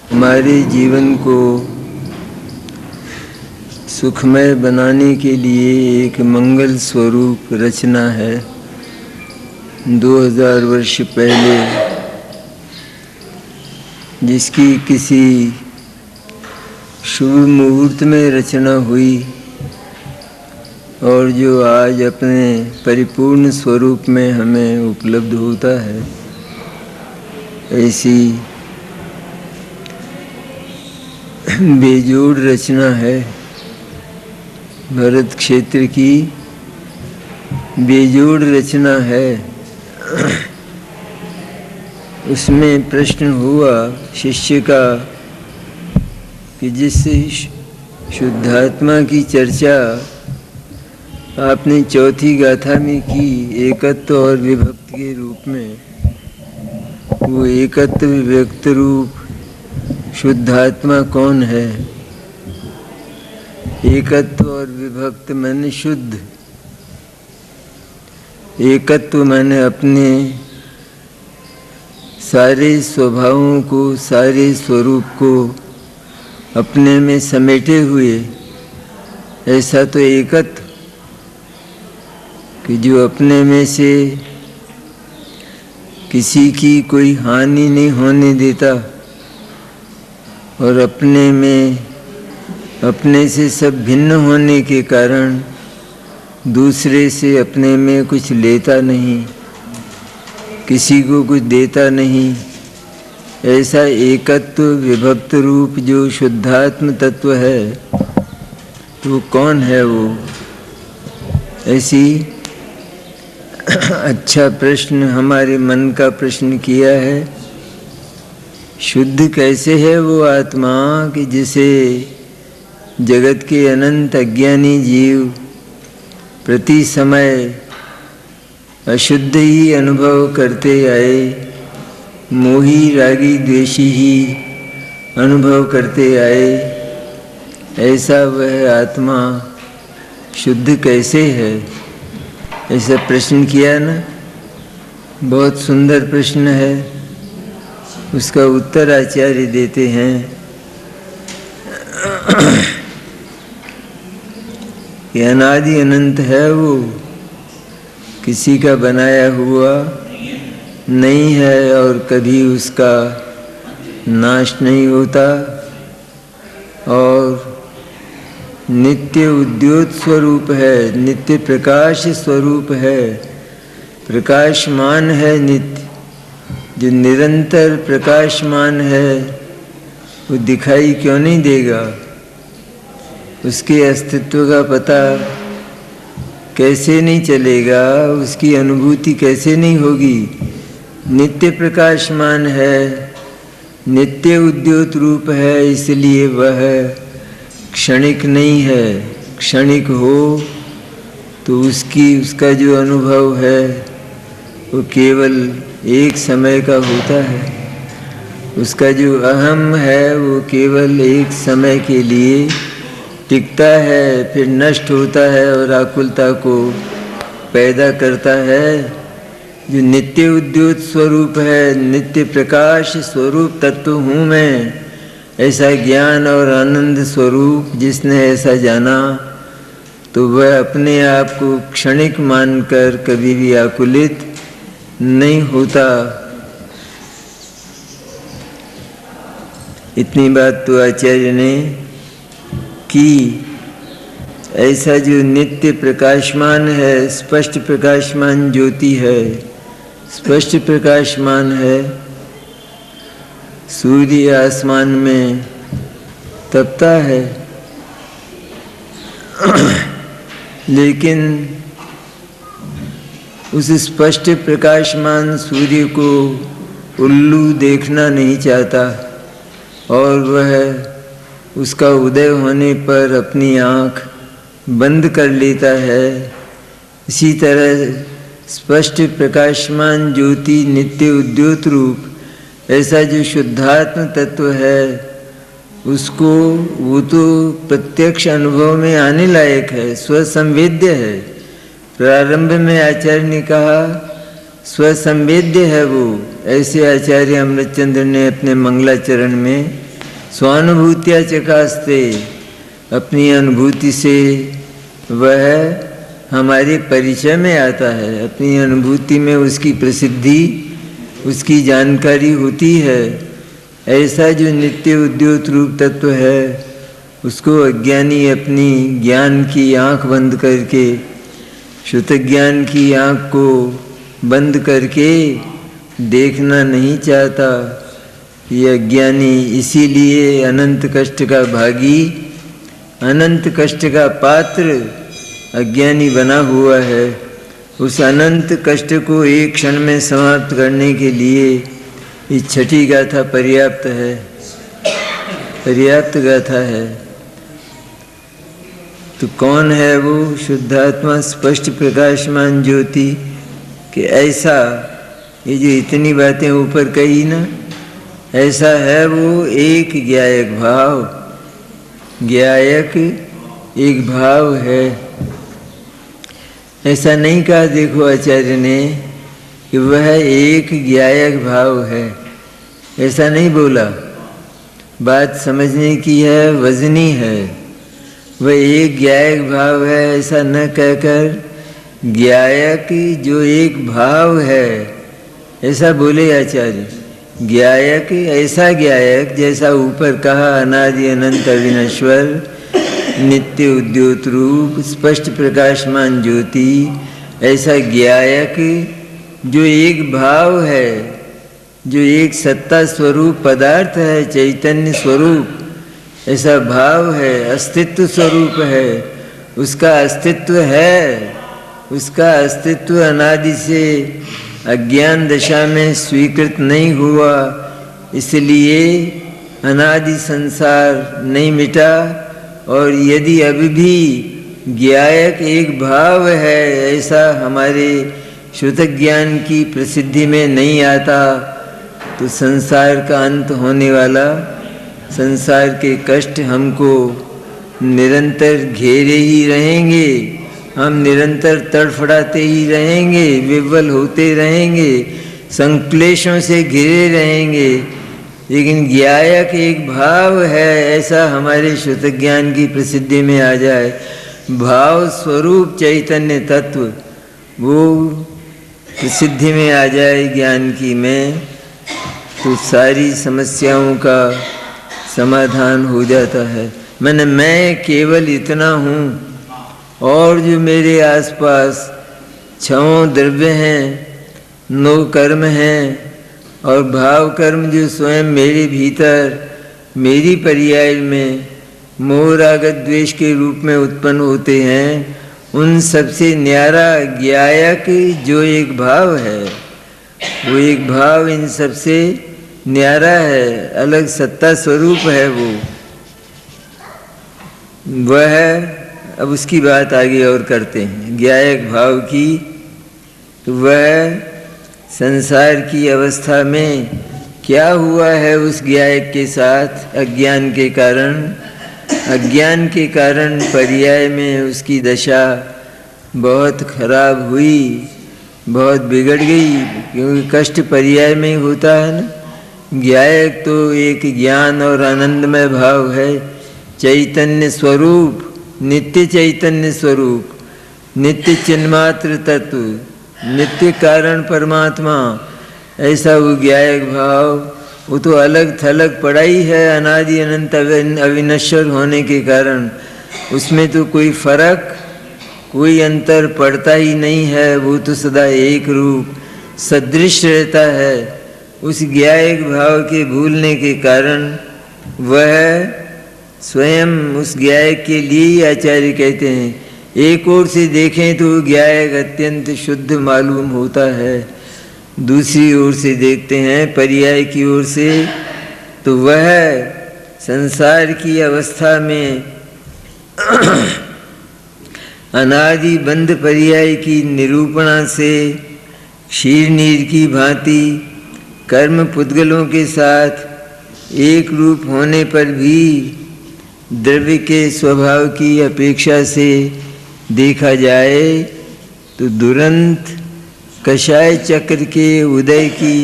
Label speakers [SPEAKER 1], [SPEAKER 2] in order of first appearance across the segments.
[SPEAKER 1] हमारे जीवन को सुखमय बनाने के लिए एक मंगल स्वरूप रचना है। 2000 वर्ष पहले जिसकी किसी शुभ मुहूर्त में रचना हुई और जो आज अपने परिपूर्ण स्वरूप में हमें उपलब्ध होता है, ऐसी बेजोड़ रचना है। भरत क्षेत्र की बेजोड़ रचना है। उसमें प्रश्न हुआ शिष्य का कि जिस शुद्धात्मा की चर्चा आपने चौथी गाथा में की, एकत्व और विभक्त के रूप में, वो एकत्व विभक्त रूप शुद्धात्मा कौन है? एकत्व और विभक्त माने शुद्ध, एकत्व माने अपने सारे स्वभावों को, सारे स्वरूप को अपने में समेटे हुए, ऐसा तो एकत्व कि जो अपने में से किसी की कोई हानि नहीं होने देता और अपने में अपने से सब भिन्न होने के कारण दूसरे से अपने में कुछ लेता नहीं, किसी को कुछ देता नहीं। ऐसा एकत्व विभक्त रूप जो शुद्धात्म तत्व है, तो कौन है वो? ऐसी अच्छा प्रश्न हमारे मन का प्रश्न किया है। शुद्ध कैसे है वो आत्मा कि जिसे जगत के अनंत अज्ञानी जीव प्रति समय अशुद्ध ही अनुभव करते आए, मोही रागी द्वेषी ही अनुभव करते आए। ऐसा वह आत्मा शुद्ध कैसे है? ऐसा प्रश्न किया ना, बहुत सुंदर प्रश्न है। उसका उत्तर आचार्य देते हैं कि अनादि अनंत है वो, किसी का बनाया हुआ नहीं है और कभी उसका नाश नहीं होता, और नित्य उद्योत स्वरूप है, नित्य प्रकाश स्वरूप है, प्रकाशमान है। नित्य जो निरंतर प्रकाशमान है वो दिखाई क्यों नहीं देगा? उसके अस्तित्व का पता कैसे नहीं चलेगा? उसकी अनुभूति कैसे नहीं होगी? नित्य प्रकाशमान है, नित्य उद्योत रूप है, इसलिए वह क्षणिक नहीं है। क्षणिक हो तो उसका जो अनुभव है वो केवल एक समय का होता है। उसका जो अहम है वो केवल एक समय के लिए टिकता है, फिर नष्ट होता है और आकुलता को पैदा करता है। जो नित्य उद्योत स्वरूप है, नित्य प्रकाश स्वरूप तत्व हूँ मैं, ऐसा ज्ञान और आनंद स्वरूप जिसने ऐसा जाना, तो वह अपने आप को क्षणिक मानकर कभी भी आकुलित नहीं होता। इतनी बात तो आचार्य ने की। ऐसा जो नित्य प्रकाशमान है, स्पष्ट प्रकाशमान ज्योति है, स्पष्ट प्रकाशमान है। सूर्य आसमान में तपता है, लेकिन उस स्पष्ट प्रकाशमान सूर्य को उल्लू देखना नहीं चाहता और वह उसका उदय होने पर अपनी आँख बंद कर लेता है। इसी तरह स्पष्ट प्रकाशमान ज्योति नित्य उद्योत रूप ऐसा जो शुद्धात्म तत्व है, उसको वो तो प्रत्यक्ष अनुभव में आने लायक है, स्वसंवेद्य है। प्रारंभ में आचार्य ने कहा स्वसंवेद्य है वो। ऐसे आचार्य अमृतचंद्र ने अपने मंगलाचरण में स्वानुभूतिया चकास्ते, अपनी अनुभूति से वह हमारे परिचय में आता है, अपनी अनुभूति में उसकी प्रसिद्धि, उसकी जानकारी होती है। ऐसा जो नित्य उद्योत रूप तत्व है उसको अज्ञानी अपनी ज्ञान की आँख बंद करके, शुद्ध ज्ञान की आँख को बंद करके देखना नहीं चाहता। ये अज्ञानी इसीलिए अनंत कष्ट का भागी, अनंत कष्ट का पात्र अज्ञानी बना हुआ है। उस अनंत कष्ट को एक क्षण में समाप्त करने के लिए ये छठी गाथा पर्याप्त है, पर्याप्त गाथा है। तो कौन है वो शुद्धात्मा स्पष्ट प्रकाशमान ज्योति? कि ऐसा, ये जो इतनी बातें ऊपर कही ना, ऐसा है वो एक ज्ञायक भाव, ज्ञायक एक भाव है। ऐसा नहीं कहा देखो आचार्य ने कि वह एक ज्ञायक भाव है, ऐसा नहीं बोला। बात समझने की है, वजनी है। वह एक ज्ञायक भाव है ऐसा न कहकर ज्ञायक जो एक भाव है ऐसा बोले आचार्य। ज्ञायक ऐसा ज्ञायक जैसा ऊपर कहा, अनादि अनंत अविनश्वर नित्य उद्योत रूप स्पष्ट प्रकाशमान ज्योति, ऐसा ज्ञायक जो एक भाव है, जो एक सत्ता स्वरूप पदार्थ है, चैतन्य स्वरूप, ऐसा भाव है, अस्तित्व स्वरूप है। उसका अस्तित्व है, उसका अस्तित्व अनादि से अज्ञान दशा में स्वीकृत नहीं हुआ, इसलिए अनादि संसार नहीं मिटा। और यदि अभी भी ज्ञायक एक भाव है ऐसा हमारे शुद्ध ज्ञान की प्रसिद्धि में नहीं आता, तो संसार का अंत होने वाला, संसार के कष्ट हमको निरंतर घेरे ही रहेंगे, हम निरंतर तड़फड़ाते ही रहेंगे, विवल होते रहेंगे, संक्लेशों से घिरे रहेंगे। लेकिन ज्ञायक एक भाव है ऐसा हमारे शुद्ध ज्ञान की प्रसिद्धि में आ जाए, भाव स्वरूप चैतन्य तत्व वो प्रसिद्धि में आ जाए ज्ञान की में, तो सारी समस्याओं का समाधान हो जाता है। मैं केवल इतना हूँ और जो मेरे आसपास 6 द्रव्य हैं, 9 कर्म हैं और भाव कर्म जो स्वयं मेरे भीतर मेरी पर्याय में मोह राग द्वेष के रूप में उत्पन्न होते हैं, उन सबसे न्यारा ज्ञायक जो एक भाव है, वो एक भाव इन सबसे न्यारा है, अलग सत्ता स्वरूप है वो। वह अब उसकी बात आगे और करते हैं ज्ञायक भाव की। तो वह संसार की अवस्था में क्या हुआ है उस ज्ञायक के साथ? अज्ञान के कारण, अज्ञान के कारण पर्याय में उसकी दशा बहुत खराब हुई, बहुत बिगड़ गई, क्योंकि कष्ट पर्याय में ही होता है ना। ज्ञायक तो एक ज्ञान और आनंदमय भाव है, चैतन्य स्वरूप, नित्य चैतन्य स्वरूप, नित्य चिन्मात्र तत्व, नित्य कारण परमात्मा, ऐसा वो ज्ञायक भाव। वो तो अलग थलग पड़ा ही है अनादि अनंत अविनश्वर होने के कारण, उसमें तो कोई फर्क, कोई अंतर पड़ता ही नहीं है। वो तो सदा एक रूप सदृश रहता है। उस ज्ञायक भाव के भूलने के कारण वह स्वयं उस ज्ञायक के लिए आचार्य कहते हैं, एक ओर से देखें तो ज्ञायक अत्यंत शुद्ध मालूम होता है, दूसरी ओर से देखते हैं पर्याय की ओर से तो वह संसार की अवस्था में अनादि बंध पर्याय की निरूपणा से क्षीर नीर की भांति कर्म पुद्गलों के साथ एक रूप होने पर भी द्रव्य के स्वभाव की अपेक्षा से देखा जाए तो दुरंत कषाय चक्र के उदय की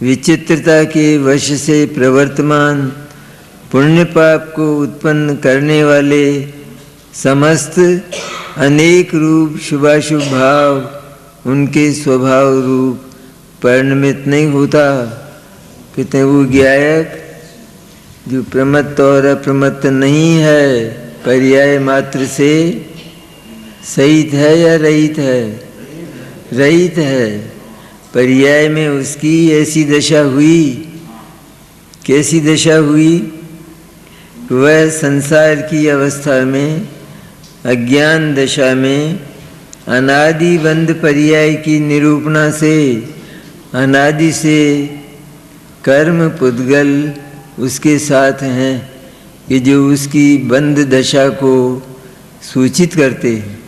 [SPEAKER 1] विचित्रता के वश से प्रवर्तमान पुण्य पाप को उत्पन्न करने वाले समस्त अनेक रूप शुभाशुभ भाव उनके स्वभाव रूप परिणमित नहीं होता। कहते हैं वो ज्ञायक जो प्रमत्त और अप्रमत्त नहीं है, पर्याय मात्र से सहित है या रहित है? रहित है। पर्याय में उसकी ऐसी दशा हुई, कैसी दशा हुई? वह संसार की अवस्था में, अज्ञान दशा में अनादि बंध पर्याय की निरूपणा से अनादि से कर्म पुद्गल उसके साथ हैं कि जो उसकी बंध दशा को सूचित करते हैं,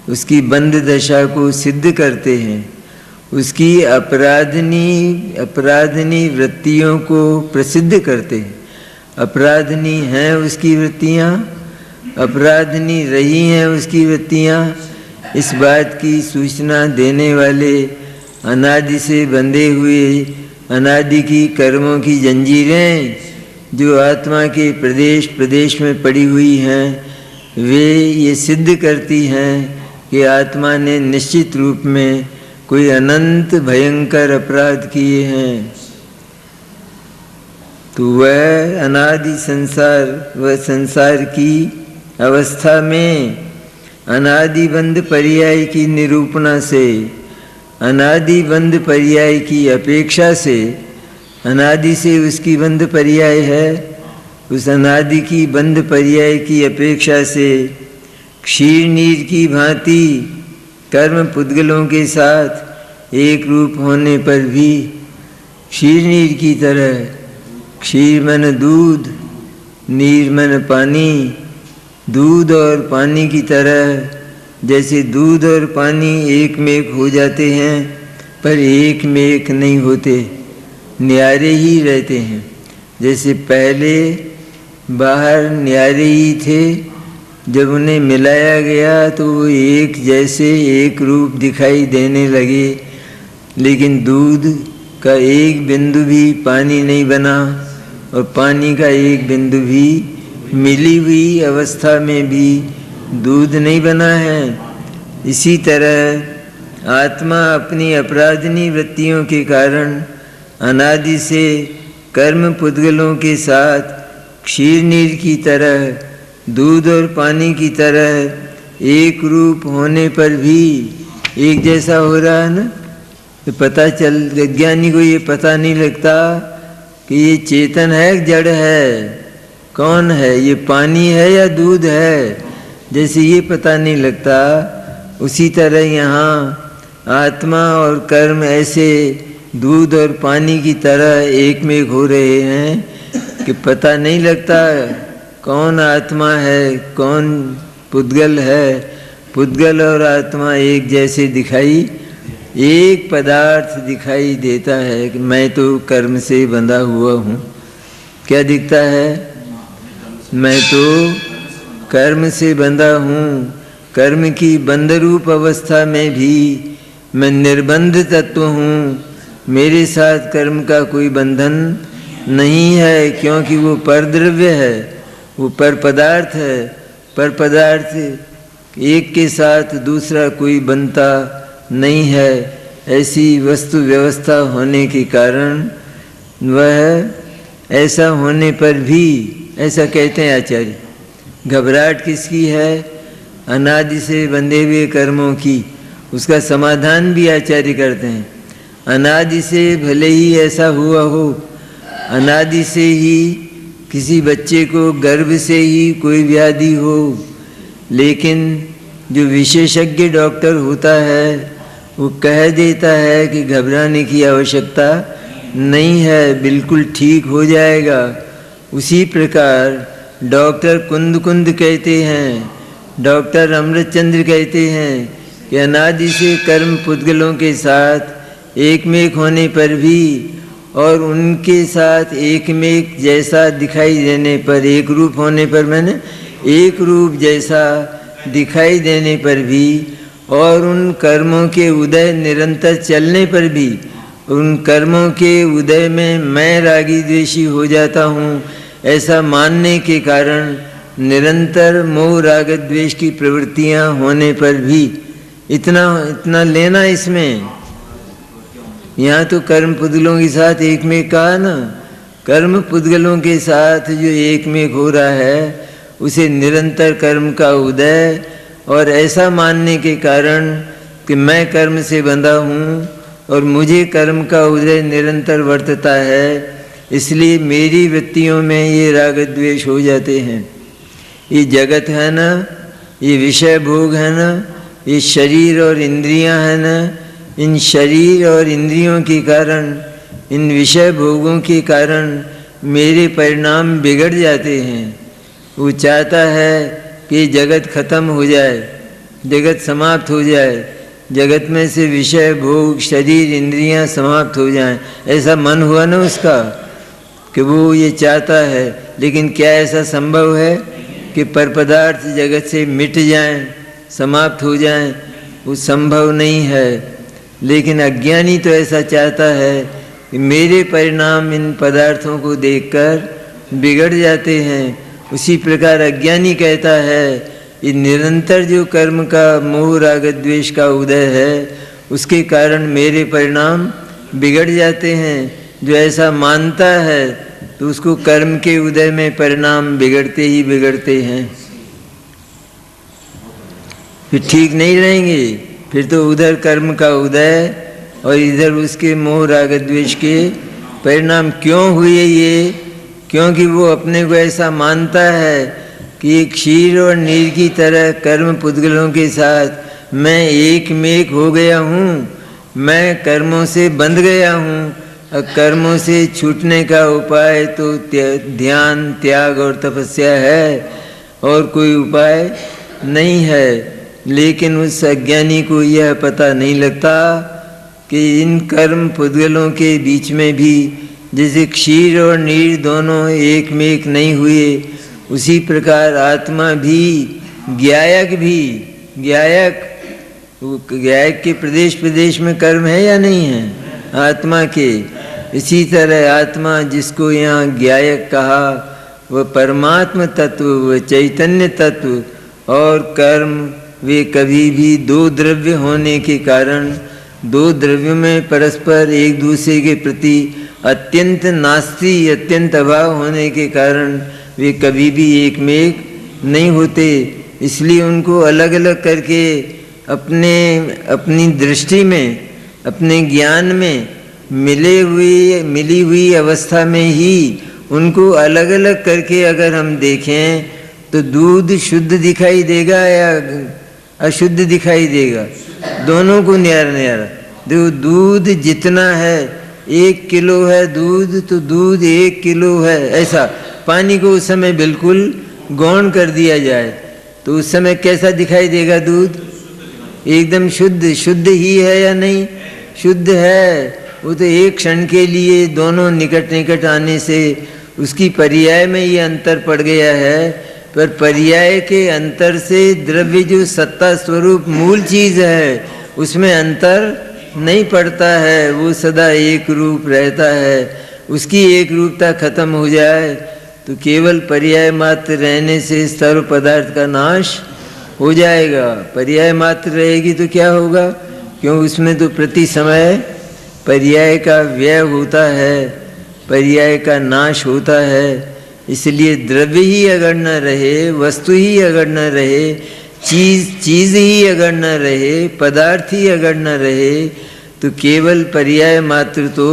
[SPEAKER 1] उसकी बंध दशा को सिद्ध करते हैं, उसकी अपराधनी वृत्तियों को प्रसिद्ध करते हैं। अपराधनी हैं उसकी वृत्तियाँ, अपराधनी रही हैं उसकी वृत्तियाँ, इस बात की सूचना देने वाले अनादि से बंधे हुए अनादि की कर्मों की जंजीरें जो आत्मा के प्रदेश प्रदेश में पड़ी हुई हैं, वे ये सिद्ध करती हैं कि आत्मा ने निश्चित रूप में कोई अनंत भयंकर अपराध किए हैं। तो वह अनादि संसार, वह संसार की अवस्था में अनादि बंध पर्याय की निरूपणा से, अनादि बंध पर्याय की अपेक्षा से, अनादि से उसकी बंध पर्याय है, उस अनादि की बंध पर्याय की अपेक्षा से क्षीर नीर की भांति कर्म पुद्गलों के साथ एक रूप होने पर भी क्षीर नीर की तरह, क्षीर मन दूध, नीर मन पानी, दूध और पानी की तरह जैसे दूध और पानी एक में एक हो जाते हैं पर एक में एक नहीं होते, न्यारे ही रहते हैं। जैसे पहले बाहर न्यारे ही थे, जब उन्हें मिलाया गया तो वो एक जैसे एक रूप दिखाई देने लगे, लेकिन दूध का एक बिंदु भी पानी नहीं बना और पानी का एक बिंदु भी मिली हुई अवस्था में भी दूध नहीं बना है। इसी तरह आत्मा अपनी अपराधनी वृत्तियों के कारण अनादि से कर्म पुद्गलों के साथ क्षीर नीर की तरह, दूध और पानी की तरह एक रूप होने पर भी एक जैसा हो रहा है ना। तो पता चल, विज्ञानी को ये पता नहीं लगता कि ये चेतन है जड़ है, कौन है, ये पानी है या दूध है, जैसे ये पता नहीं लगता। उसी तरह यहाँ आत्मा और कर्म ऐसे दूध और पानी की तरह एक में एक हो रहे हैं कि पता नहीं लगता कौन आत्मा है, कौन पुद्गल है। पुद्गल और आत्मा एक जैसे दिखाई, एक पदार्थ दिखाई देता है कि मैं तो कर्म से बंधा हुआ हूँ। क्या दिखता है? मैं तो कर्म से बंधा हूँ। कर्म की बंध रूप अवस्था में भी मैं निर्बंध तत्व हूँ। मेरे साथ कर्म का कोई बंधन नहीं है, क्योंकि वो परद्रव्य है, वो पर पदार्थ है। पर पदार्थ एक के साथ दूसरा कोई बनता नहीं है। ऐसी वस्तु व्यवस्था होने के कारण वह ऐसा होने पर भी, ऐसा कहते हैं आचार्य, घबराहट किसकी है? अनादि से बंधे हुए कर्मों की। उसका समाधान भी आचार्य करते हैं। अनादि से भले ही ऐसा हुआ हो, अनादि से ही किसी बच्चे को गर्भ से ही कोई व्याधि हो, लेकिन जो विशेषज्ञ डॉक्टर होता है वो कह देता है कि घबराने की आवश्यकता नहीं है, बिल्कुल ठीक हो जाएगा। उसी प्रकार डॉक्टर कुंद कहते हैं, डॉक्टर अमृतचंद्र कहते हैं कि अनादि से कर्म पुद्गलों के साथ एक में एक होने पर भी और उनके साथ एक में एक जैसा दिखाई देने पर, एक रूप होने पर, मैंने एक रूप जैसा दिखाई देने पर भी, और उन कर्मों के उदय निरंतर चलने पर भी, उन कर्मों के उदय में मैं रागी द्वेषी हो जाता हूँ, ऐसा मानने के कारण निरंतर मोह राग द्वेष की प्रवृत्तियां होने पर भी इतना लेना इसमें। यहाँ तो कर्म पुद्गलों के साथ एक में कहा ना, कर्म पुद्गलों के साथ जो एक में हो रहा है उसे निरंतर कर्म का उदय, और ऐसा मानने के कारण कि मैं कर्म से बंधा हूँ और मुझे कर्म का उदय निरंतर वर्तता है, इसलिए मेरी वृत्तियों में ये राग द्वेष हो जाते हैं। ये जगत है ना, ये विषय भोग है ना, ये शरीर और इंद्रियां हैं ना, इन शरीर और इंद्रियों के कारण, इन विषय भोगों के कारण मेरे परिणाम बिगड़ जाते हैं। वो चाहता है कि जगत खत्म हो जाए, जगत समाप्त हो जाए, जगत में से विषय भोग शरीर इंद्रियां समाप्त हो जाएं। ऐसा मन हुआ ना उसका कि वो ये चाहता है, लेकिन क्या ऐसा संभव है कि पर पदार्थ जगत से मिट जाएं, समाप्त हो जाएं? वो संभव नहीं है। लेकिन अज्ञानी तो ऐसा चाहता है कि मेरे परिणाम इन पदार्थों को देखकर बिगड़ जाते हैं। उसी प्रकार अज्ञानी कहता है ये निरंतर जो कर्म का मोह राग द्वेष का उदय है उसके कारण मेरे परिणाम बिगड़ जाते हैं। जो ऐसा मानता है तो उसको कर्म के उदय में परिणाम बिगड़ते ही बिगड़ते हैं, फिर ठीक नहीं रहेंगे। फिर तो उधर कर्म का उदय और इधर उसके मोह राग द्वेष के परिणाम क्यों हुए ये? क्योंकि वो अपने को ऐसा मानता है कि एक क्षीर और नीर की तरह कर्म पुद्गलों के साथ मैं एक में हो गया हूँ, मैं कर्मों से बंध गया हूँ। कर्मों से छूटने का उपाय तो ध्यान त्याग और तपस्या है, और कोई उपाय नहीं है। लेकिन उस अज्ञानी को यह पता नहीं लगता कि इन कर्म पुद्गलों के बीच में भी जैसे क्षीर और नीर दोनों एक में एक नहीं हुए, उसी प्रकार आत्मा भी ज्ञायक के प्रदेश प्रदेश में कर्म है या नहीं है आत्मा के। इसी तरह आत्मा जिसको यहाँ ज्ञायक कहा वह परमात्म तत्व, वह चैतन्य तत्व, और कर्म वे कभी भी दो द्रव्य होने के कारण, दो द्रव्यों में परस्पर एक दूसरे के प्रति अत्यंत नास्ति, अत्यंत अभाव होने के कारण वे कभी भी एक में एक नहीं होते। इसलिए उनको अलग अलग करके अपनी दृष्टि में, अपने ज्ञान में मिली हुई अवस्था में ही उनको अलग अलग करके अगर हम देखें तो दूध शुद्ध दिखाई देगा या अशुद्ध दिखाई देगा? दोनों को न्यारा न्यारा। देखो दूध जितना है 1 किलो है दूध, तो दूध 1 किलो है। ऐसा पानी को उस समय बिल्कुल गौण कर दिया जाए तो उस समय कैसा दिखाई देगा? दूध एकदम शुद्ध ही है या नहीं? शुद्ध है। वो तो एक क्षण के लिए दोनों निकट निकट आने से उसकी पर्याय में ये अंतर पड़ गया है, पर पर्याय के अंतर से द्रव्य जो सत्ता स्वरूप मूल चीज़ है उसमें अंतर नहीं पड़ता है, वो सदा एक रूप रहता है। उसकी एक रूपता खत्म हो जाए तो केवल पर्याय मात्र रहने से सर्व पदार्थ का नाश हो जाएगा। पर्याय मात्र रहेगी तो क्या होगा? क्यों उसमें तो प्रति समय पर्याय का व्यय होता है, पर्याय का नाश होता है। इसलिए द्रव्य ही अगर न रहे, वस्तु ही अगर न रहे, चीज़ ही अगर न रहे, पदार्थ ही अगर न रहे, तो केवल पर्याय मात्र तो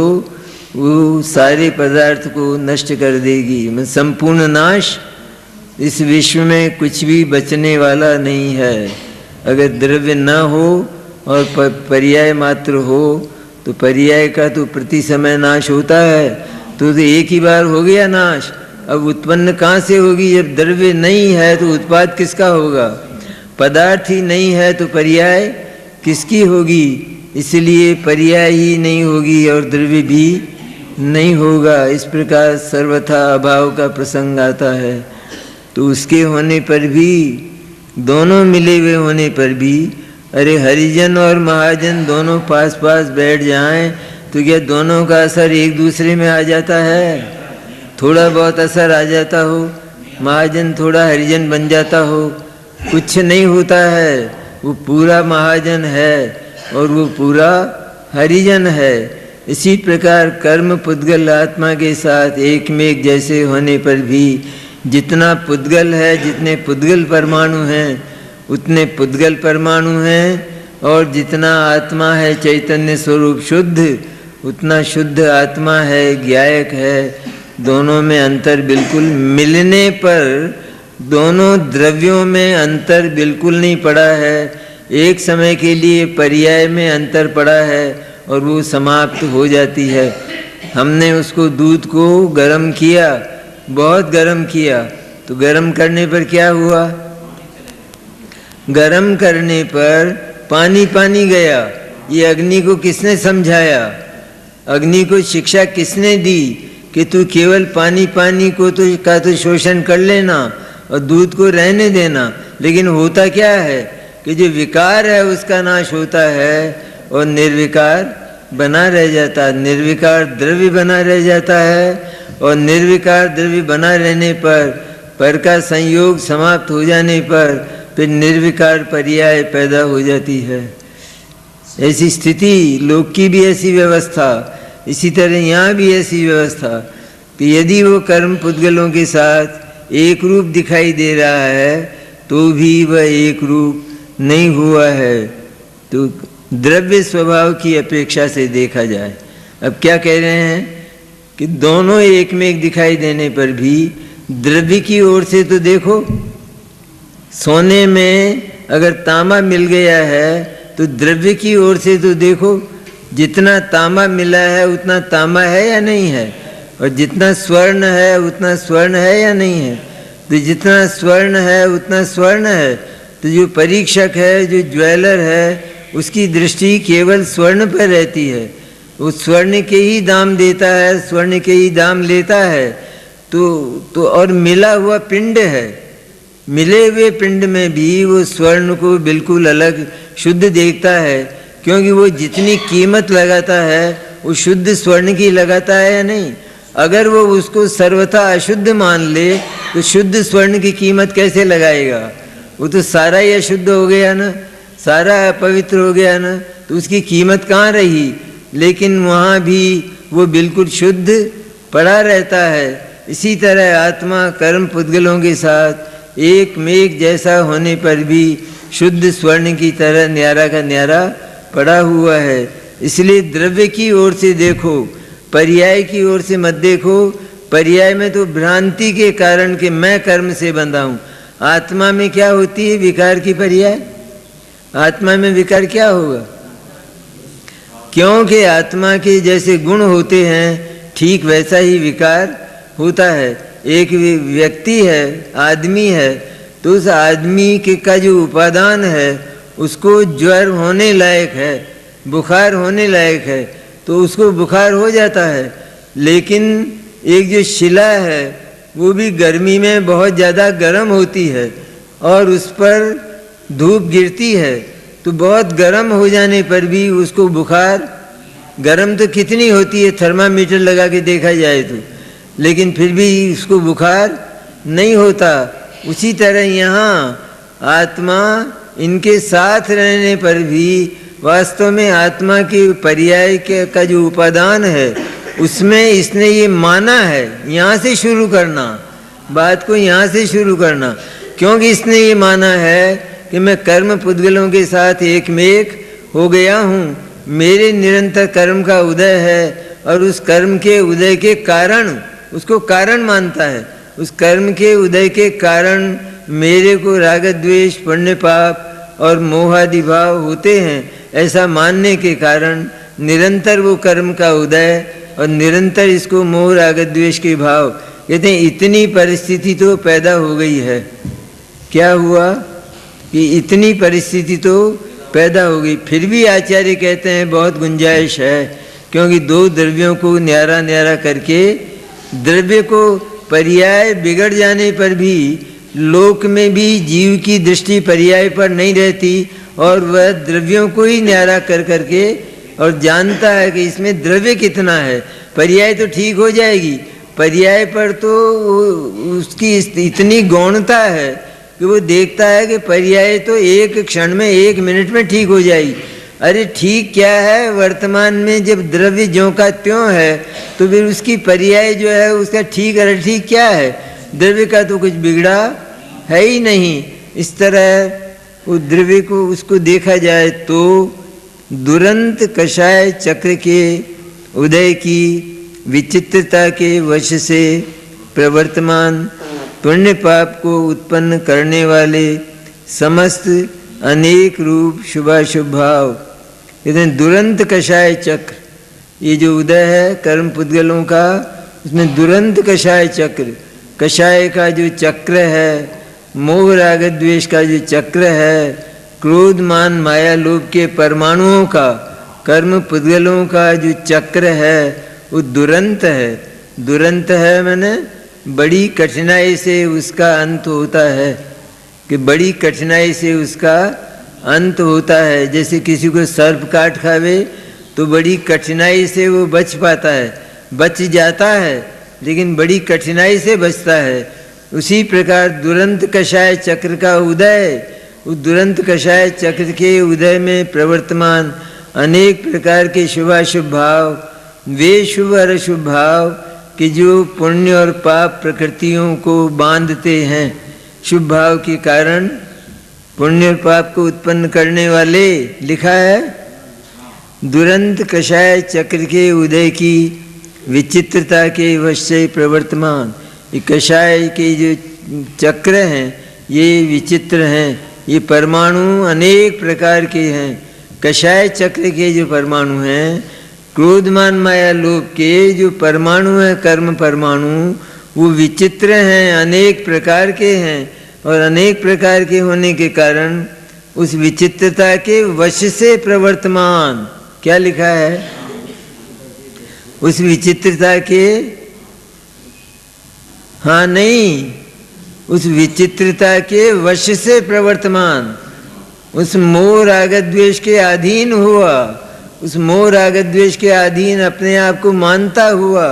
[SPEAKER 1] वो सारे पदार्थ को नष्ट कर देगी। संपूर्ण नाश। इस विश्व में कुछ भी बचने वाला नहीं है। अगर द्रव्य न हो और पर्याय मात्र हो तो पर्याय का तो प्रति समय नाश होता है, तो एक ही बार हो गया नाश। अब उत्पन्न कहाँ से होगी? जब द्रव्य नहीं है तो उत्पाद किसका होगा? पदार्थ ही नहीं है तो पर्याय किसकी होगी? इसलिए पर्याय ही नहीं होगी और द्रव्य भी नहीं होगा। इस प्रकार सर्वथा अभाव का प्रसंग आता है। तो उसके होने पर भी, दोनों मिले हुए होने पर भी, अरे हरिजन और महाजन दोनों पास पास बैठ जाएं तो क्या दोनों का असर एक दूसरे में आ जाता है? थोड़ा बहुत असर आ जाता हो, महाजन थोड़ा हरिजन बन जाता हो, कुछ नहीं होता है, वो पूरा महाजन है और वो पूरा हरिजन है। इसी प्रकार कर्म पुद्गल आत्मा के साथ एक में एक जैसे होने पर भी जितना पुद्गल है, जितने पुद्गल परमाणु हैं उतने पुद्गल परमाणु हैं, और जितना आत्मा है चैतन्य स्वरूप शुद्ध उतना शुद्ध आत्मा है, ज्ञायक है। दोनों में अंतर बिल्कुल, मिलने पर दोनों द्रव्यों में अंतर बिल्कुल नहीं पड़ा है। एक समय के लिए पर्याय में अंतर पड़ा है और वो समाप्त हो जाती है। हमने उसको दूध को गर्म किया, बहुत गर्म किया, तो गर्म करने पर क्या हुआ? गर्म करने पर पानी पानी गया। ये अग्नि को किसने समझाया? अग्नि को शिक्षा किसने दी कि तू केवल पानी पानी को तो शोषण कर लेना और दूध को रहने देना। लेकिन होता क्या है कि जो विकार है उसका नाश होता है और निर्विकार बना रह जाता है, निर्विकार द्रव्य बना रह जाता है, और निर्विकार द्रव्य बना रहने पर का संयोग समाप्त हो जाने पर फिर निर्विकार पर्याय पैदा हो जाती है। ऐसी स्थिति, लोक की भी ऐसी व्यवस्था, इसी तरह यहाँ भी ऐसी व्यवस्था कि यदि वो कर्म पुद्गलों के साथ एक रूप दिखाई दे रहा है तो भी वह एक रूप नहीं हुआ है, तो द्रव्य स्वभाव की अपेक्षा से देखा जाए। अब क्या कह रहे हैं कि दोनों एक में एक दिखाई देने पर भी द्रव्य की ओर से तो देखो, सोने में अगर तांबा मिल गया है तो द्रव्य की ओर से तो देखो, जितना तांबा मिला है उतना तांबा है या नहीं है, और जितना स्वर्ण है उतना स्वर्ण है या नहीं है। तो जितना स्वर्ण है उतना स्वर्ण है, तो जो परीक्षक है, जो ज्वेलर है, उसकी दृष्टि केवल स्वर्ण पर रहती है, वो स्वर्ण के ही दाम देता है, स्वर्ण के ही दाम लेता है। तो और मिला हुआ पिंड है, मिले हुए पिंड में भी वो स्वर्ण को बिल्कुल अलग शुद्ध देखता है, क्योंकि वो जितनी कीमत लगाता है वो शुद्ध स्वर्ण की लगाता है या नहीं। अगर वो उसको सर्वथा अशुद्ध मान ले तो शुद्ध स्वर्ण की कीमत कैसे लगाएगा? वो तो सारा ही अशुद्ध हो गया ना, सारा अपवित्र हो गया ना, तो उसकी कीमत कहाँ रही? लेकिन वहाँ भी वो बिल्कुल शुद्ध पड़ा रहता है। इसी तरह आत्मा कर्म पुद्गलों के साथ एक मेघ जैसा होने पर भी शुद्ध स्वर्ण की तरह न्यारा का न्यारा पड़ा हुआ है। इसलिए द्रव्य की ओर से देखो, पर्याय की ओर से मत देखो। पर्याय में तो भ्रांति के कारण कि मैं कर्म से बंधा हूँ। आत्मा में क्या होती है? विकार की पर्याय। आत्मा में विकार क्या होगा? क्योंकि आत्मा के जैसे गुण होते हैं ठीक वैसा ही विकार होता है। एक व्यक्ति है, आदमी है, तो उस आदमी के का जो उपादान है उसको ज्वर होने लायक है, बुखार होने लायक है, तो उसको बुखार हो जाता है। लेकिन एक जो शिला है वो भी गर्मी में बहुत ज़्यादा गर्म होती है और उस पर धूप गिरती है, तो बहुत गर्म हो जाने पर भी उसको बुखार, गर्म तो कितनी होती है थर्मामीटर लगा के देखा जाए तो, लेकिन फिर भी उसको बुखार नहीं होता। उसी तरह यहाँ आत्मा इनके साथ रहने पर भी वास्तव में आत्मा के पर्याय के का जो उपादान है उसमें इसने ये माना है। यहाँ से शुरू करना, बात को यहाँ से शुरू करना, क्योंकि इसने ये माना है कि मैं कर्म पुद्गलों के साथ एक में एक हो गया हूँ। मेरे निरंतर कर्म का उदय है और उस कर्म के उदय के कारण, उसको कारण मानता है, उस कर्म के उदय के कारण मेरे को राग द्वेष पुण्य पाप और मोहादि भाव होते हैं। ऐसा मानने के कारण निरंतर वो कर्म का उदय और निरंतर इसको मोह राग द्वेष के भाव, कहते हैं इतनी परिस्थिति तो पैदा हो गई है। क्या हुआ कि इतनी परिस्थिति तो पैदा हो गई। फिर भी आचार्य कहते हैं बहुत गुंजाइश है, क्योंकि दो द्रव्यों को न्यारा न्यारा करके द्रव्य को पर्याय बिगड़ जाने पर भी लोक में भी जीव की दृष्टि पर्याय पर नहीं रहती और वह द्रव्यों को ही न्यारा कर करके और जानता है कि इसमें द्रव्य कितना है। पर्याय तो ठीक हो जाएगी पर्याय पर तो उसकी इतनी गौणता है कि वो देखता है कि पर्याय तो एक क्षण में, एक मिनट में ठीक हो जाएगी। अरे ठीक क्या है, वर्तमान में जब द्रव्य ज्यों का त्यों है तो फिर उसकी पर्याय जो है उसका ठीक और ठीक क्या है? द्रव्य का तो कुछ बिगड़ा है ही नहीं। इस तरह वो द्रव्य को उसको देखा जाए तो दुरंत कषाय चक्र के उदय की विचित्रता के वश से प्रवर्तमान पुण्य पाप को उत्पन्न करने वाले समस्त अनेक रूप शुभाशुभ भाव, कहते दुरंत कषाय चक्र, ये जो उदय है कर्म पुद्गलों का, उसमें दुरंत कषाय चक्र, कषाय का जो चक्र है, मोह राग द्वेष का जो चक्र है, क्रोध मान माया लोभ के परमाणुओं का, कर्म पुद्गलों का जो चक्र है वो दुरंत है। दुरंत है माने बड़ी कठिनाई से उसका अंत होता है, कि बड़ी कठिनाई से उसका अंत होता है। जैसे किसी को सर्प काट खावे तो बड़ी कठिनाई से वो बच पाता है, बच जाता है, लेकिन बड़ी कठिनाई से बचता है। उसी प्रकार दुरंत कषाय चक्र का उदय, उस दुरंत कषाय चक्र के उदय में प्रवर्तमान अनेक प्रकार के शुभाशुभ भाव, वे शुभ और अशुभ भाव कि जो पुण्य और पाप प्रकृतियों को बांधते हैं, शुभ भाव के कारण पुण्य और पाप को उत्पन्न करने वाले, लिखा है दुरंत कषाय चक्र के उदय की विचित्रता के वश से प्रवर्तमान। ये कषाय के जो चक्र हैं ये विचित्र हैं, ये परमाणु अनेक प्रकार के हैं। कषाय चक्र के जो परमाणु हैं, क्रोधमान माया लोभ के जो परमाणु हैं, कर्म परमाणु, वो विचित्र हैं, अनेक प्रकार के हैं, और अनेक प्रकार के होने के कारण उस विचित्रता के वश से प्रवर्तमान, क्या लिखा है, उस विचित्रता के, हाँ नहीं, उस विचित्रता के वश से प्रवर्तमान, उस मोह राग द्वेष के अधीन हुआ, उस मोह राग द्वेष के अधीन अपने आप को मानता हुआ,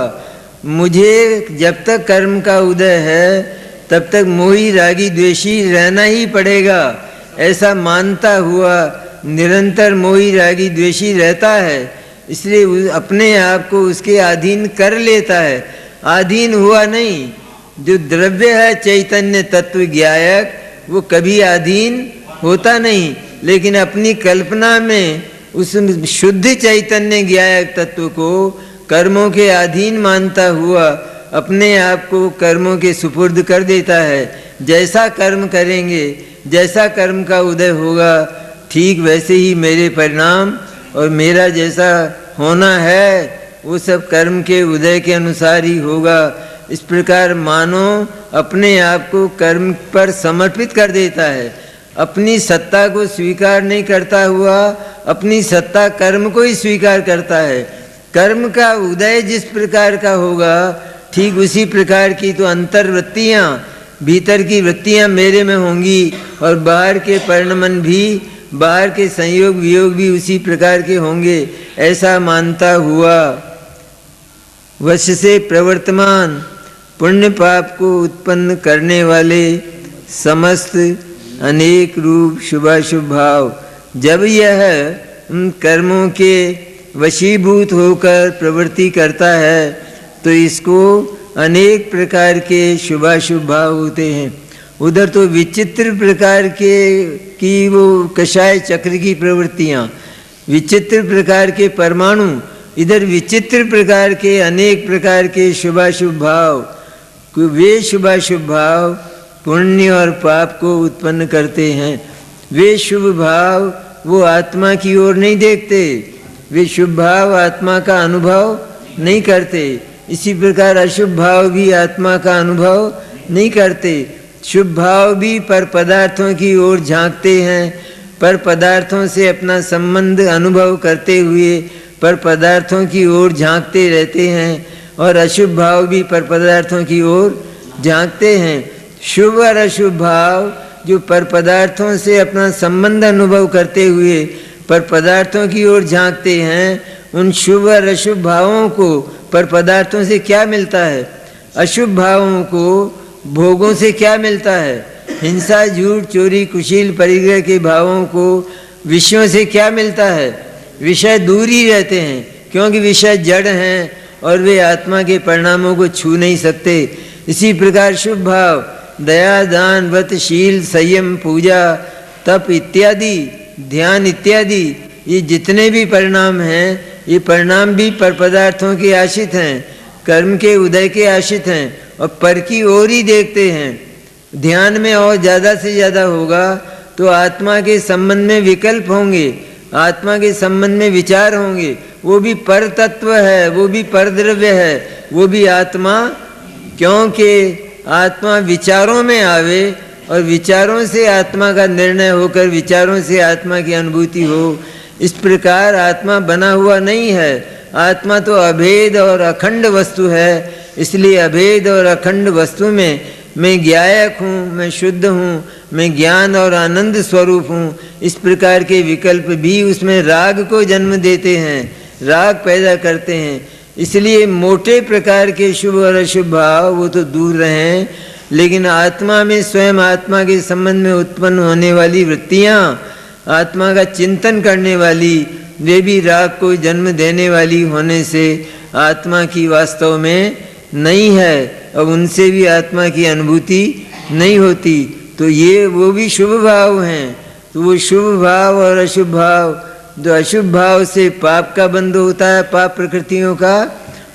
[SPEAKER 1] मुझे जब तक कर्म का उदय है तब तक मोही रागी द्वेषी रहना ही पड़ेगा, ऐसा मानता हुआ निरंतर मोही रागी द्वेषी रहता है। इसलिए अपने आप को उसके अधीन कर लेता है, अधीन हुआ नहीं। जो द्रव्य है चैतन्य तत्व ज्ञायक, वो कभी अधीन होता नहीं, लेकिन अपनी कल्पना में उस शुद्ध चैतन्य ज्ञायक तत्व को कर्मों के अधीन मानता हुआ अपने आप को कर्मों के सुपुर्द कर देता है। जैसा कर्म करेंगे, जैसा कर्म का उदय होगा, ठीक वैसे ही मेरे परिणाम और मेरा जैसा होना है वो सब कर्म के उदय के अनुसार ही होगा। इस प्रकार मानो अपने आप को कर्म पर समर्पित कर देता है, अपनी सत्ता को स्वीकार नहीं करता हुआ अपनी सत्ता कर्म को ही स्वीकार करता है। कर्म का उदय जिस प्रकार का होगा, ठीक उसी प्रकार की तो अंतर्वृत्तियाँ, भीतर की वृत्तियाँ मेरे में होंगी, और बाहर के परिणमन भी, बाहर के संयोग वियोग भी उसी प्रकार के होंगे, ऐसा मानता हुआ वश से प्रवर्तमान पुण्य पाप को उत्पन्न करने वाले समस्त अनेक रूप शुभाशुभ भाव, जब यह उन कर्मों के वशीभूत होकर प्रवृत्ति करता है तो इसको अनेक प्रकार के शुभाशुभ भाव होते हैं। उधर तो विचित्र प्रकार के की वो कषाय चक्र की प्रवृत्तियाँ, विचित्र प्रकार के परमाणु, इधर विचित्र प्रकार के अनेक प्रकार के शुभाशुभ भाव, वे शुभाशुभ भाव पुण्य और पाप को उत्पन्न करते हैं। वे शुभ भाव वो आत्मा की ओर नहीं देखते, वे शुभ भाव आत्मा का अनुभव नहीं करते। इसी प्रकार अशुभ भाव भी आत्मा का अनुभव नहीं करते। शुभ भाव भी पर पदार्थों की ओर झांकते हैं, पर पदार्थों से अपना संबंध अनुभव करते हुए पर पदार्थों की ओर झांकते रहते हैं, और अशुभ भाव भी पर पदार्थों की ओर झांकते हैं। शुभ और अशुभ भाव जो पर पदार्थों से अपना संबंध अनुभव करते हुए पर पदार्थों की ओर झांकते हैं, उन शुभ और अशुभ भावों को पर पदार्थों से क्या मिलता है? अशुभ भावों को भोगों से क्या मिलता है? हिंसा, झूठ, चोरी, कुशील, परिग्रह के भावों को विषयों से क्या मिलता है? विषय दूर ही रहते हैं, क्योंकि विषय जड़ हैं और वे आत्मा के परिणामों को छू नहीं सकते। इसी प्रकार शुभ भाव दया, दान, व्रत, शील, संयम, पूजा, तप इत्यादि, ध्यान इत्यादि, ये जितने भी परिणाम हैं, ये परिणाम भी पर पदार्थों के आश्रित हैं, कर्म के उदय के आश्रित हैं और पर की ओर ही देखते हैं। ध्यान में और ज़्यादा से ज़्यादा होगा तो आत्मा के संबंध में विकल्प होंगे, आत्मा के संबंध में विचार होंगे। वो भी पर तत्व है, वो भी पर द्रव्य है, वो भी आत्मा, क्योंकि आत्मा विचारों में आवे और विचारों से आत्मा का निर्णय होकर विचारों से आत्मा की अनुभूति हो। इस प्रकार आत्मा बना हुआ नहीं है, आत्मा तो अभेद और अखंड वस्तु है। इसलिए अभेद और अखंड वस्तु में मैं ज्ञायक हूँ, मैं शुद्ध हूँ, मैं ज्ञान और आनंद स्वरूप हूँ। इस प्रकार के विकल्प भी उसमें राग को जन्म देते हैं, राग पैदा करते हैं। इसलिए मोटे प्रकार के शुभ और अशुभ भाव वो तो दूर रहें, लेकिन आत्मा में स्वयं आत्मा के संबंध में उत्पन्न होने वाली वृत्तियाँ, आत्मा का चिंतन करने वाली, वे भी राग को जन्म देने वाली होने से आत्मा की वास्तव में नहीं है, अब उनसे भी आत्मा की अनुभूति नहीं होती। तो ये वो भी शुभ भाव हैं। तो वो शुभ भाव और अशुभ भाव, जो अशुभ भाव से पाप का बंध होता है, पाप प्रकृतियों का,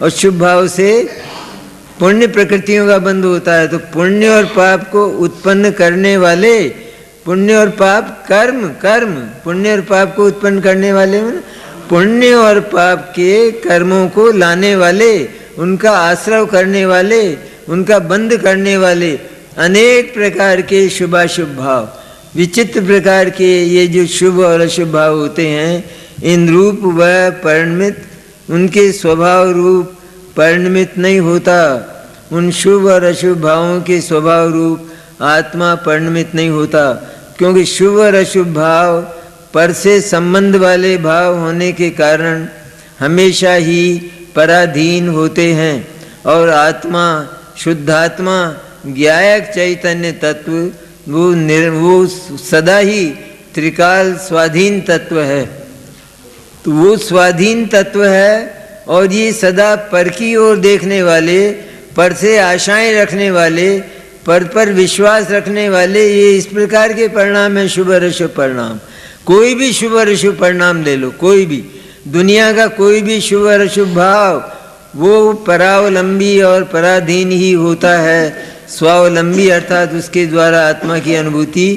[SPEAKER 1] और शुभ भाव से पुण्य प्रकृतियों का बंध होता है। तो पुण्य और पाप को उत्पन्न करने वाले, पुण्य और पाप कर्म, कर्म पुण्य और पाप को उत्पन्न करने वाले, पुण्य और पाप के कर्मों को लाने वाले, उनका आश्रय करने वाले, उनका बंध करने वाले अनेक प्रकार के शुभाशुभ भाव, विचित्र प्रकार के ये जो शुभ और अशुभ भाव होते हैं, इन रूप व परिणमित, उनके स्वभाव रूप परिणमित नहीं होता। उन शुभ और अशुभ भावों के स्वभाव रूप आत्मा परिणमित नहीं होता, क्योंकि शुभ और अशुभ भाव पर से संबंध वाले भाव होने के कारण हमेशा ही पराधीन होते हैं। और आत्मा, शुद्धात्मा, ज्ञायक चैतन्य तत्व, वो सदा ही त्रिकाल स्वाधीन तत्व है। तो वो स्वाधीन तत्व है और ये सदा पर की ओर देखने वाले, पर से आशाएं रखने वाले, पर विश्वास रखने वाले, ये इस प्रकार के परिणाम है शुभ और अशुभ परिणाम। कोई भी शुभ और अशुभ परिणाम ले लो, कोई भी दुनिया का कोई भी शुभ और अशुभ भाव, वो परावलंबी और पराधीन ही होता है। स्वावलंबी अर्थात उसके द्वारा आत्मा की अनुभूति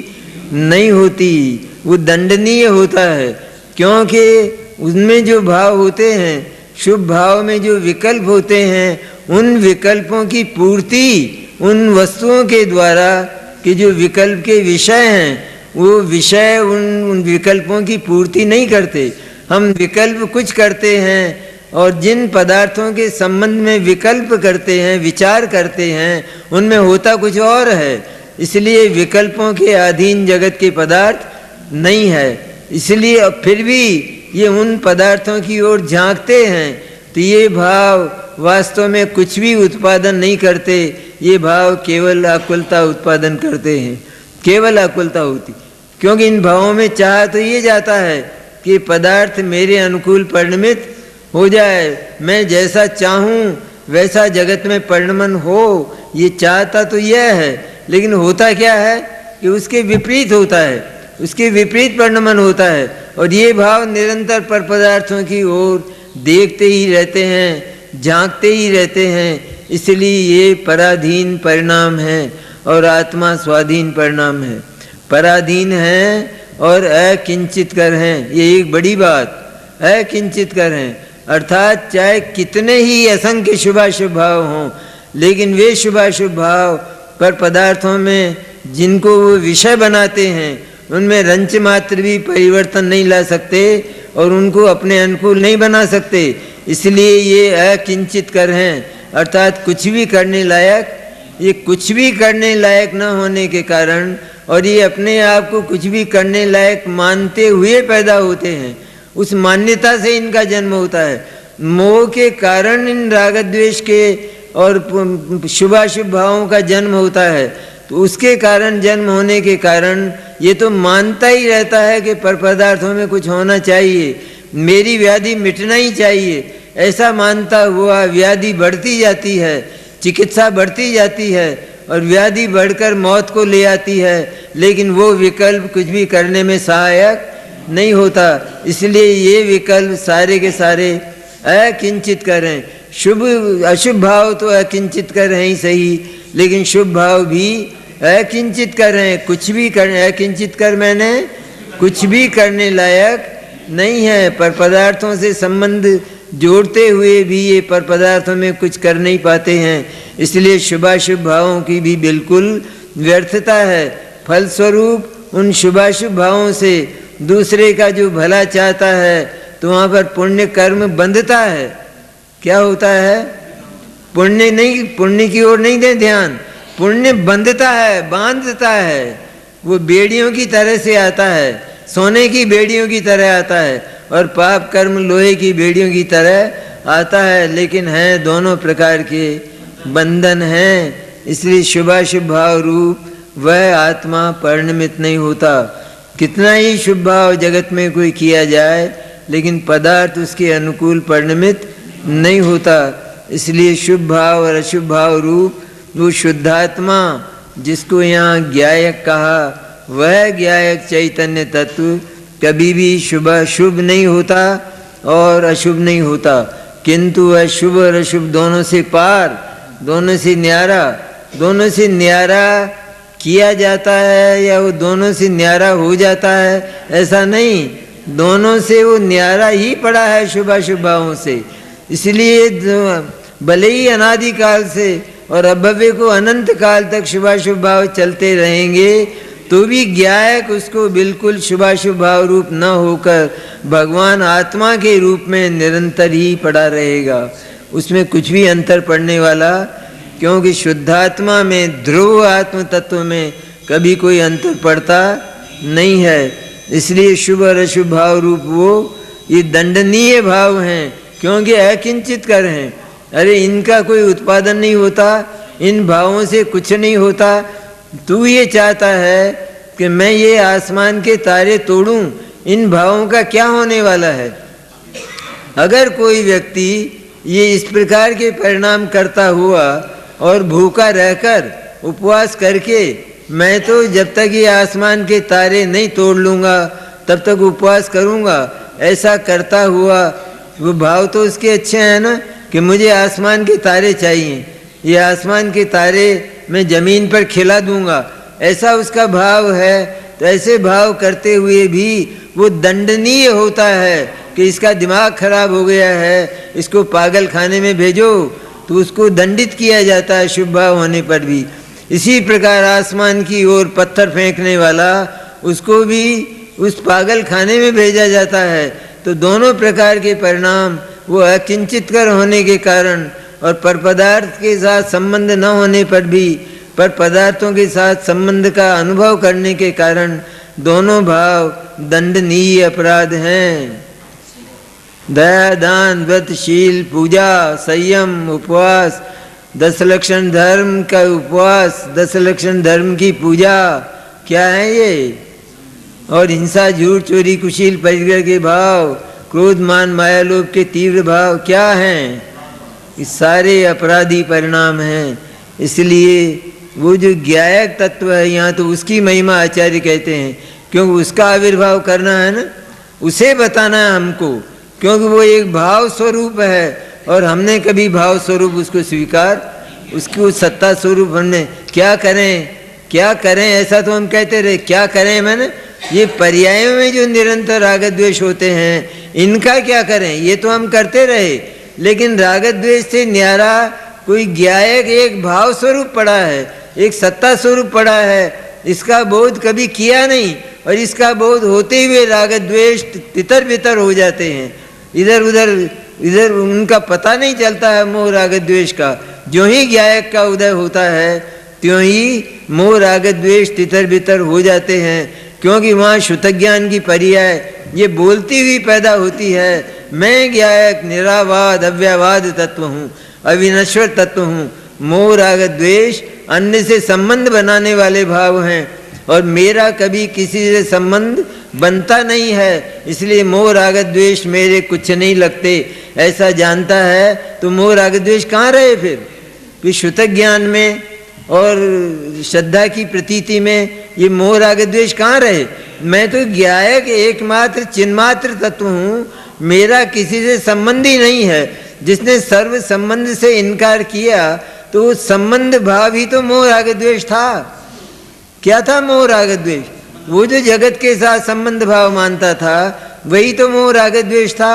[SPEAKER 1] नहीं होती, वो दंडनीय होता है। क्योंकि उनमें जो भाव होते हैं, शुभ भाव में जो विकल्प होते हैं, उन विकल्पों की पूर्ति उन वस्तुओं के द्वारा कि जो विकल्प के विषय हैं, वो विषय उन विकल्पों की पूर्ति नहीं करते। हम विकल्प कुछ करते हैं और जिन पदार्थों के संबंध में विकल्प करते हैं, विचार करते हैं, उनमें होता कुछ और है। इसलिए विकल्पों के अधीन जगत के पदार्थ नहीं है। इसलिए फिर भी ये उन पदार्थों की ओर झांकते हैं। तो ये भाव वास्तव में कुछ भी उत्पादन नहीं करते, ये भाव केवल आकुलता उत्पादन करते हैं, केवल आकुलता होती। क्योंकि इन भावों में चाह तो ये जाता है कि पदार्थ मेरे अनुकूल परिणमित हो जाए, मैं जैसा चाहूँ वैसा जगत में परिणमन हो, ये चाहता तो यह है। लेकिन होता क्या है कि उसके विपरीत होता है, उसके विपरीत परिणमन होता है। और ये भाव निरंतर पर पदार्थों की ओर देखते ही रहते हैं, झांकते ही रहते हैं। इसलिए ये पराधीन परिणाम है और आत्मा स्वाधीन परिणाम है। पराधीन है और अकिंचित कर हैं, ये एक बड़ी बात। अकिंचित कर हैं अर्थात चाहे कितने ही असंख्य शुभाशुभ भाव हों, लेकिन वे शुभाशुभ भाव पर पदार्थों में जिनको वो विषय बनाते हैं, उनमें रंच मात्र भी परिवर्तन नहीं ला सकते और उनको अपने अनुकूल नहीं बना सकते। इसलिए ये अकिंचित कर हैं अर्थात कुछ भी करने लायक, ये कुछ भी करने लायक न होने के कारण, और ये अपने आप को कुछ भी करने लायक मानते हुए पैदा होते हैं। उस मान्यता से इनका जन्म होता है। मोह के कारण इन राग द्वेष के और शुभाशुभ भावों का जन्म होता है, तो उसके कारण, जन्म होने के कारण ये तो मानता ही रहता है कि पर पदार्थों में कुछ होना चाहिए, मेरी व्याधि मिटना ही चाहिए। ऐसा मानता हुआ व्याधि बढ़ती जाती है, चिकित्सा बढ़ती जाती है और व्याधि बढ़कर मौत को ले आती है, लेकिन वो विकल्प कुछ भी करने में सहायक नहीं होता। इसलिए ये विकल्प सारे के सारे अकिंचित करें। शुभ अशुभ भाव तो अकिंचित कर रहे ही सही, लेकिन शुभ भाव भी अकिंचित कर रहे हैं। कुछ भी कर, अकिंचित कर मैंने कुछ भी करने लायक नहीं है। पर पदार्थों से संबंध जोड़ते हुए भी ये पर पदार्थों में कुछ कर नहीं पाते हैं, इसलिए शुभाशुभ भावों की भी बिल्कुल व्यर्थता है। फलस्वरूप उन शुभाशुभ भावों से दूसरे का जो भला चाहता है तो वहाँ पर पुण्य कर्म बंधता है। क्या होता है? पुण्य नहीं, पुण्य की ओर नहीं दे ध्यान, पुण्य बंधता है, बांधता है। वो बेड़ियों की तरह से आता है, सोने की बेड़ियों की तरह आता है, और पाप कर्म लोहे की बेड़ियों की तरह आता है, लेकिन हैं दोनों प्रकार के बंधन हैं। इसलिए शुभाशुभ भाव रूप वह आत्मा परिणमित नहीं होता। कितना ही शुभ भाव जगत में कोई किया जाए, लेकिन पदार्थ उसके अनुकूल परिणमित नहीं होता। इसलिए शुभ भाव और अशुभ भाव रूप वो शुद्धात्मा, जिसको यहाँ ज्ञायक कहा, वह ज्ञायक चैतन्य तत्व कभी भी शुभ नहीं होता और अशुभ नहीं होता, किंतु वह शुभ और अशुभ दोनों से पार, दोनों से न्यारा किया जाता है, या वो दोनों से न्यारा हो जाता है, ऐसा नहीं, दोनों से वो न्यारा ही पड़ा है शुभाशुभ भावों से। इसलिए भले ही अनादिकाल से और अभव्य को अनंत काल तक शुभाशुभ भाव चलते रहेंगे, तो भी ज्ञायक उसको बिल्कुल शुभाशुभ भाव रूप न होकर भगवान आत्मा के रूप में निरंतर ही पड़ा रहेगा। उसमें कुछ भी अंतर पड़ने वाला, क्योंकि शुद्धात्मा में, ध्रुव आत्म तत्व में कभी कोई अंतर पड़ता नहीं है। इसलिए शुभ और अशुभ भाव रूप वो ये दंडनीय भाव हैं, क्योंकि अकिंचित कर हैं। अरे इनका कोई उत्पादन नहीं होता, इन भावों से कुछ नहीं होता। तू ये चाहता है कि मैं ये आसमान के तारे तोड़ूं, इन भावों का क्या होने वाला है? अगर कोई व्यक्ति ये इस प्रकार के परिणाम करता हुआ और भूखा रहकर उपवास करके, मैं तो जब तक ये आसमान के तारे नहीं तोड़ लूँगा तब तक उपवास करूँगा, ऐसा करता हुआ, वो भाव तो उसके अच्छे हैं ना, कि मुझे आसमान के तारे चाहिए, ये आसमान के तारे मैं ज़मीन पर खिला दूंगा, ऐसा उसका भाव है। तो ऐसे भाव करते हुए भी वो दंडनीय होता है कि इसका दिमाग खराब हो गया है, इसको पागल खाने में भेजो, तो उसको दंडित किया जाता है शुभ भाव होने पर भी। इसी प्रकार आसमान की ओर पत्थर फेंकने वाला, उसको भी उस पागल खाने में भेजा जाता है। तो दोनों प्रकार के परिणाम वो अकिंचित कर होने के कारण और पर पदार्थ के साथ संबंध न होने पर भी पर पदार्थों के साथ संबंध का अनुभव करने के कारण दोनों भाव दंडनीय अपराध हैं। दया, दान, व्रत, शील, पूजा, संयम, उपवास, 10 लक्षण धर्म का उपवास, 10 लक्षण धर्म की पूजा, क्या है ये? और हिंसा, झूठ, चोरी, कुशील, परिग्रह के भाव, क्रोध, मान, माया, लोभ के तीव्र भाव क्या हैं? ये सारे अपराधी परिणाम हैं। इसलिए वो जो ज्ञायक तत्व है, यहाँ तो उसकी महिमा आचार्य कहते हैं, क्योंकि उसका आविर्भाव करना है ना, उसे बताना है हमको, क्योंकि वो एक भाव स्वरूप है और हमने कभी भाव स्वरूप उसको स्वीकार, उसको सत्ता स्वरूप हमने क्या करें ऐसा तो हम कहते रहे, क्या करें मैंने ये पर्यायों में जो निरंतर राग द्वेष होते हैं, इनका क्या करें? ये तो हम करते रहे, लेकिन राग द्वेष से न्यारा कोई ज्ञायक एक भाव स्वरूप पड़ा है, एक सत्ता स्वरूप पड़ा है, इसका बोध कभी किया नहीं, और इसका बोध होते हुए राग द्वेष तितर बितर हो जाते हैं, इधर उनका पता नहीं चलता है मोह राग द्वेष का। जो ही ज्ञायक का उदय होता है त्यों ही मोह राग द्वेष तितर बितर हो जाते हैं, क्योंकि वहाँ शुद्धज्ञान की पर्याय ये बोलती हुई पैदा होती है, मैं ज्ञायक निरावाद अव्यवाद तत्व हूँ, अविनश्वर तत्व हूँ। मोह राग द्वेष अन्य से संबंध बनाने वाले भाव हैं और मेरा कभी किसी से संबंध बनता नहीं है, इसलिए मोह राग द्वेष मेरे कुछ नहीं लगते। ऐसा जानता है तो मोह राग द्वेष कहाँ रहे फिर शुद्ध ज्ञान में और श्रद्धा की प्रतीति में ये मोह राग द्वेष कहाँ रहे। मैं तो ज्ञायक एकमात्र चिन्मात्र तत्व हूँ, मेरा किसी से संबंध ही नहीं है। जिसने सर्व संबंध से इनकार किया तो उस संबंध भाव ही तो मोह राग द्वेष था। क्या था मोह राग द्वेष? वो जो जगत के साथ संबंध भाव मानता था वही तो मोह राग द्वेष था।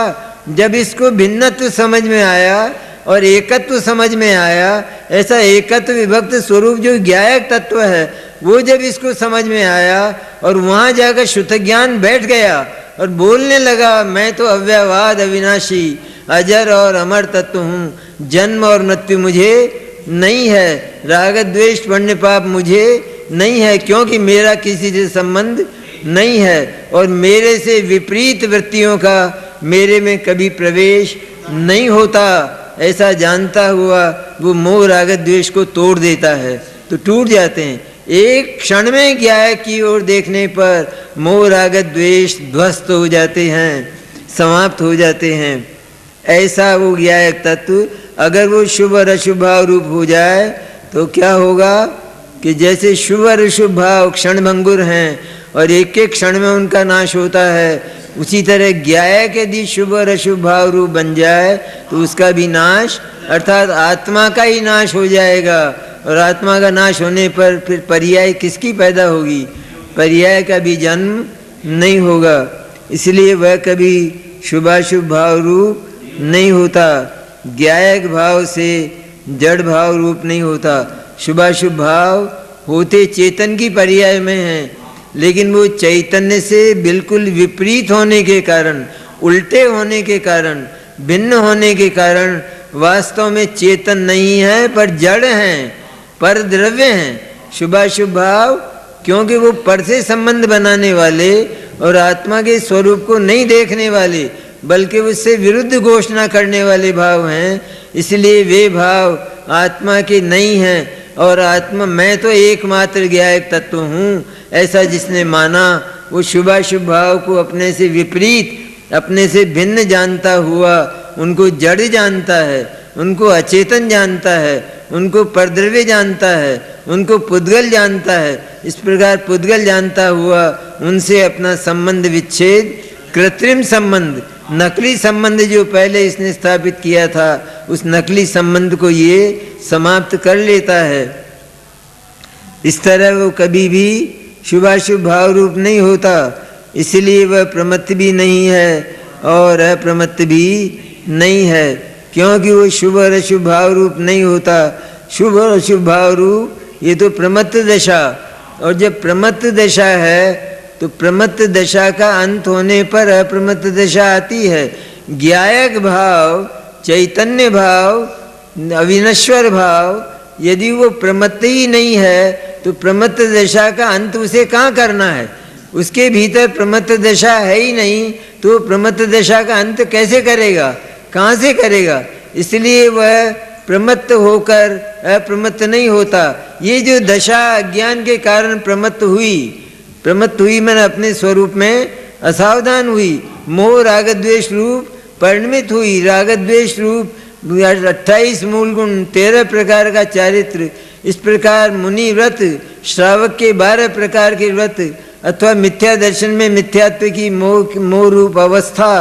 [SPEAKER 1] जब इसको भिन्नत्व समझ में आया और एकत्व समझ में आया, ऐसा एकत्व विभक्त स्वरूप जो ज्ञायक तत्व है वो जब इसको समझ में आया और वहाँ जाकर शुद्ध ज्ञान बैठ गया और बोलने लगा, मैं तो अव्ययवाद अविनाशी अजर और अमर तत्व हूँ, जन्म और मृत्यु मुझे नहीं है, राग द्वेष पुण्य पाप मुझे नहीं है, क्योंकि मेरा किसी से संबंध नहीं है और मेरे से विपरीत वृत्तियों का मेरे में कभी प्रवेश नहीं होता। ऐसा जानता हुआ वो मोह राग द्वेष को तोड़ देता है तो टूट जाते हैं। एक क्षण में ज्ञायक की ओर देखने पर मोह राग द्वेष ध्वस्त हो जाते हैं, समाप्त हो जाते हैं। ऐसा वो ज्ञायक तत्व अगर वो शुभ और अशुभ भाव रूप हो जाए तो क्या होगा कि जैसे शुभ और अशुभ भाव क्षणभंगुर हैं और एक एक क्षण में उनका नाश होता है, उसी तरह ज्ञायक यदि शुभ और अशुभ भाव रूप बन जाए तो उसका भी नाश अर्थात आत्मा का ही नाश हो जाएगा। और आत्मा का नाश होने पर फिर पर्याय किसकी पैदा होगी? पर्याय का भी जन्म नहीं होगा। इसलिए वह कभी शुभाशुभ भाव रूप नहीं होता, ज्ञायक भाव से जड़ भाव रूप नहीं होता। शुभाशुभ भाव होते चेतन की पर्याय में हैं, लेकिन वो चैतन्य से बिल्कुल विपरीत होने के कारण, उल्टे होने के कारण, भिन्न होने के कारण वास्तव में चेतन नहीं है पर जड़ हैं, पर द्रव्य हैं। शुभाशुभ भाव क्योंकि वो पर से संबंध बनाने वाले और आत्मा के स्वरूप को नहीं देखने वाले बल्कि उससे विरुद्ध घोषणा करने वाले भाव हैं, इसलिए वे भाव आत्मा के नहीं हैं। और आत्मा मैं तो एकमात्र ज्ञायक तत्व हूँ, ऐसा जिसने माना वो शुभाशुभ भाव को अपने से विपरीत, अपने से भिन्न जानता हुआ उनको जड़ जानता है, उनको अचेतन जानता है, उनको परद्रव्य जानता है, उनको पुद्गल जानता है। इस प्रकार पुद्गल जानता हुआ उनसे अपना संबंध विच्छेद, कृत्रिम संबंध, नकली संबंध जो पहले इसने स्थापित किया था उस नकली संबंध को ये समाप्त कर लेता है। इस तरह वो कभी भी शुभाशुभ भाव रूप नहीं होता, इसलिए वह प्रमत्त भी नहीं है और अप्रमत्त भी नहीं है, क्योंकि वो शुभ और अशुभ भाव रूप नहीं होता। शुभ और अशुभ भाव रूप ये तो प्रमत्त दशा, और जब प्रमत्त दशा है तो प्रमत्त दशा का अंत होने पर अप्रमत्त दशा आती है। ज्ञायक भाव, चैतन्य भाव, अविनश्वर भाव यदि वो प्रमत्त ही नहीं है तो प्रमत्त दशा का अंत उसे कहाँ करना है? उसके भीतर प्रमत्त दशा है ही नहीं तो प्रमत्त दशा का अंत कैसे करेगा, कहाँ से करेगा? इसलिए वह प्रमत्त होकर अप्रमत्त नहीं होता। ये जो दशा अज्ञान के कारण प्रमत्त हुई मैंने अपने स्वरूप में असावधान हुई, मोह राग द्वेष रूप परिणमित हुई। राग द्वेष रूप 28 मूल गुण, 13 प्रकार का चारित्र, इस प्रकार मुनि व्रत, श्रावक के 12 प्रकार के व्रत, अथवा मिथ्या दर्शन में मिथ्यात्व की मोह रूप अवस्था,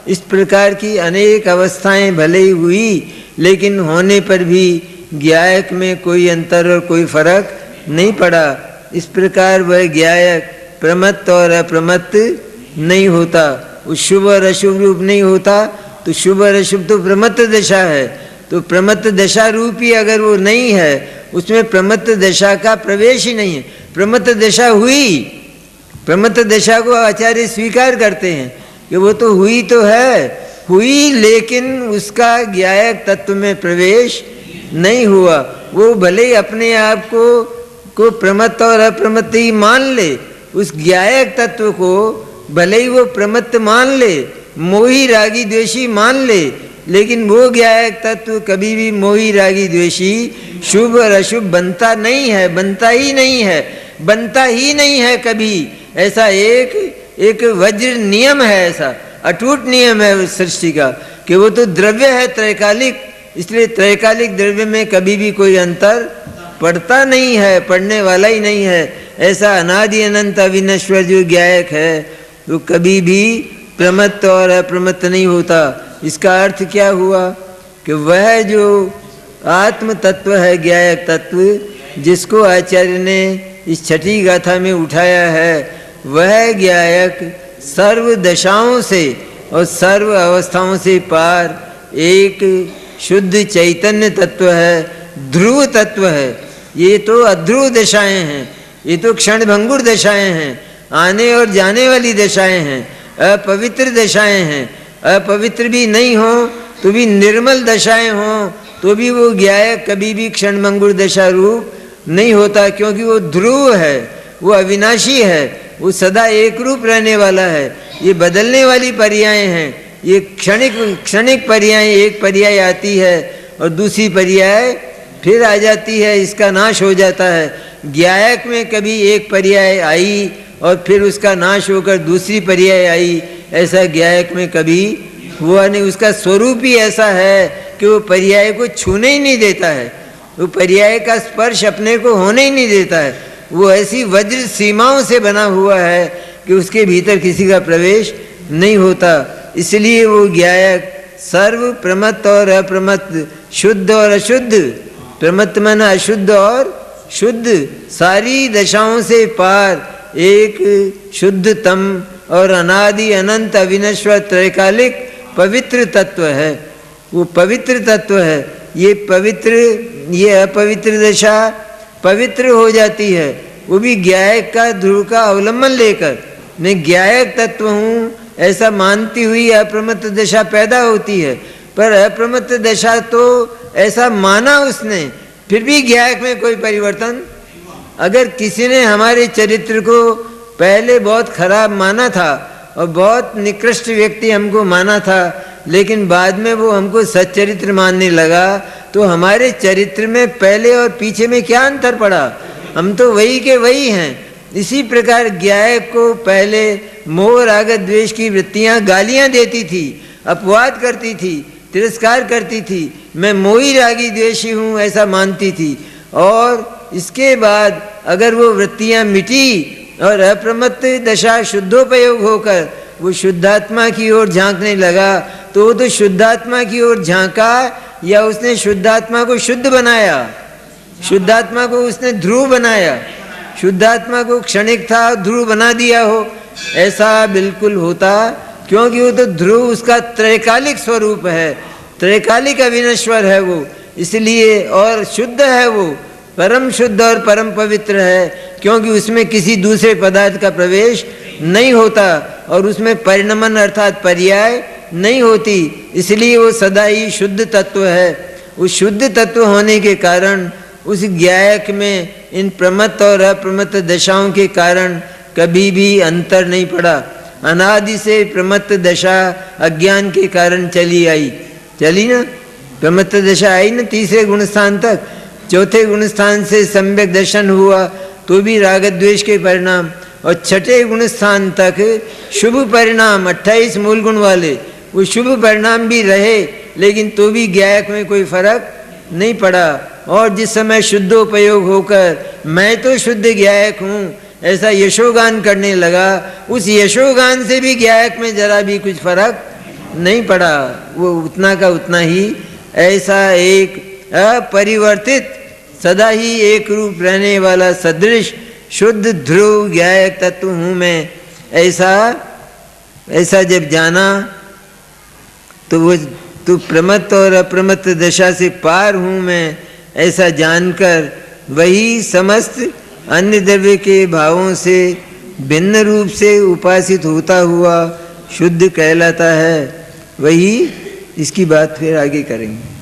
[SPEAKER 1] इस प्रकार की अनेक अवस्थाएं भले ही हुई, लेकिन होने पर भी ज्ञायक में कोई अंतर और कोई फर्क नहीं पड़ा। इस प्रकार वह ज्ञायक प्रमत्त और अप्रमत्त नहीं होता, उस शुभ और अशुभ रूप नहीं होता। तो शुभ और अशुभ तो प्रमत्त दशा है, तो प्रमत्त दशा रूप ही अगर वो नहीं है, उसमें प्रमत्त दशा का प्रवेश ही नहीं है। प्रमत्त दशा हुई, प्रमत्त दशा को आचार्य स्वीकार करते हैं कि वो तो हुई, लेकिन उसका ज्ञायक तत्व में प्रवेश नहीं हुआ। वो भले ही अपने आप को प्रमत्त और अप्रमत्त ही मान ले, उस ज्ञायक तत्व को भले ही वो प्रमत्त मान ले, मोही रागी द्वेषी मान ले, लेकिन वो ज्ञायक तत्व कभी भी मोही रागी द्वेषी शुभ और अशुभ बनता नहीं है, बनता ही नहीं है, बनता ही नहीं है कभी। ऐसा एक वज्र नियम है, ऐसा अटूट नियम है उस सृष्टि का कि वो तो द्रव्य है त्रैकालिक, इसलिए त्रैकालिक द्रव्य में कभी भी कोई अंतर पड़ता नहीं है, पड़ने वाला ही नहीं है। ऐसा अनादि अनंत अविनश्वर जो ज्ञायक है वो कभी भी प्रमत्त और अप्रमत्त नहीं होता। इसका अर्थ क्या हुआ कि वह जो आत्म तत्व है, ज्ञायक तत्व, जिसको आचार्य ने इस छठी गाथा में उठाया है, वह ज्ञायक सर्व दशाओं से और सर्व अवस्थाओं से पार एक शुद्ध चैतन्य तत्व है, ध्रुव तत्व है। ये तो अध्रुव दशाएं हैं, ये तो क्षण भंगुर दशाएं हैं, आने और जाने वाली दशाएं हैं, अपवित्र दशाएं हैं। अपवित्र भी नहीं हो तो भी निर्मल दशाएं हो तो भी वो ज्ञायक कभी भी क्षण भंगुर दशा रूप नहीं होता, क्योंकि वो ध्रुव है, वो अविनाशी है, वो सदा एक रूप रहने वाला है। ये बदलने वाली पर्यायें हैं, ये क्षणिक पर्याय, एक पर्याय आती है और दूसरी पर्याय फिर आ जाती है, इसका नाश हो जाता है। ज्ञायक में कभी एक पर्याय आई और फिर उसका नाश होकर दूसरी पर्याय आई, ऐसा ज्ञायक में कभी हुआ नहीं। उसका स्वरूप ही ऐसा है कि वो पर्याय को छूने ही नहीं देता है, वो पर्याय का स्पर्श अपने को होने ही नहीं देता है। वो ऐसी वज्र सीमाओं से बना हुआ है कि उसके भीतर किसी का प्रवेश नहीं होता। इसलिए वो ज्ञायक सर्व प्रमत्त और अप्रमत्त, शुद्ध और अशुद्ध, प्रमत्त मन अशुद्ध और शुद्ध, सारी दशाओं से पार एक शुद्धतम और अनादि अनंत अविनश्वर त्रैकालिक पवित्र तत्व है। वो पवित्र तत्व है। ये पवित्र, ये अपवित्र दशा पवित्र हो जाती है, वो भी ज्ञायक का ध्रुव का अवलंबन लेकर। मैं ज्ञायक तत्व हूँ ऐसा मानती हुई अप्रमत्त दशा पैदा होती है, पर अप्रमत्त दशा तो ऐसा माना उसने, फिर भी ज्ञायक में कोई परिवर्तन। अगर किसी ने हमारे चरित्र को पहले बहुत खराब माना था और बहुत निकृष्ट व्यक्ति हमको माना था, लेकिन बाद में वो हमको सच्चरित्र मानने लगा, तो हमारे चरित्र में पहले और पीछे में क्या अंतर पड़ा? हम तो वही के वही हैं। इसी प्रकार ज्ञायक को पहले मोह राग द्वेष की वृत्तियां गालियां देती थी, अपवाद करती थी, तिरस्कार करती थी, मैं मोही रागी द्वेषी हूँ ऐसा मानती थी। और इसके बाद अगर वो वृत्तियां मिटी और अप्रमत्त दशा शुद्धोपयोग होकर वो शुद्धात्मा की ओर झांकने लगा, तो वो तो शुद्धात्मा की ओर झांका या उसने शुद्धात्मा को शुद्ध बनाया, शुद्धात्मा को उसने ध्रुव बनाया, शुद्धात्मा को क्षणिक था ध्रुव बना दिया हो, ऐसा बिल्कुल होता। क्योंकि वो तो ध्रुव उसका त्रैकालिक स्वरूप है, त्रैकालिक अविनश्वर है वो, इसलिए और शुद्ध है वो, परम शुद्ध और परम पवित्र है, क्योंकि उसमें किसी दूसरे पदार्थ का प्रवेश नहीं होता और उसमें परिणमन अर्थात पर्याय नहीं होती, इसलिए वो सदा ही शुद्ध तत्व है। उस शुद्ध तत्व होने के कारण उस ज्ञायक में इन प्रमत्त और अप्रमत्त दशाओं के कारण कभी भी अंतर नहीं पड़ा। अनादि से प्रमत्त दशा अज्ञान के कारण चली ना, प्रमत्त दशा आई ना तीसरे गुण स्थान तक, चौथे गुण स्थान से सम्यक दर्शन हुआ तो भी राग द्वेष के परिणाम, और छठे गुण स्थान तक शुभ परिणाम 28 मूल गुण वाले वो शुभ परिणाम भी रहे, लेकिन तो भी ज्ञायक में कोई फर्क नहीं पड़ा। और जिस समय शुद्धोपयोग होकर मैं तो शुद्ध ज्ञायक हूँ ऐसा यशोगान करने लगा, उस यशोगान से भी ज्ञायक में जरा भी कुछ फर्क नहीं पड़ा, वो उतना का उतना ही ऐसा एक अपरिवर्तित सदा ही एक रूप रहने वाला सदृश शुद्ध ध्रुव ज्ञायक तत्व हूँ मैं। ऐसा जब जाना तो वो तो प्रमत्त और अप्रमत्त दशा से पार हूँ मैं, ऐसा जानकर वही समस्त अन्य द्रव्य के भावों से भिन्न रूप से उपासित होता हुआ शुद्ध कहलाता है। वही इसकी बात फिर आगे करेंगे।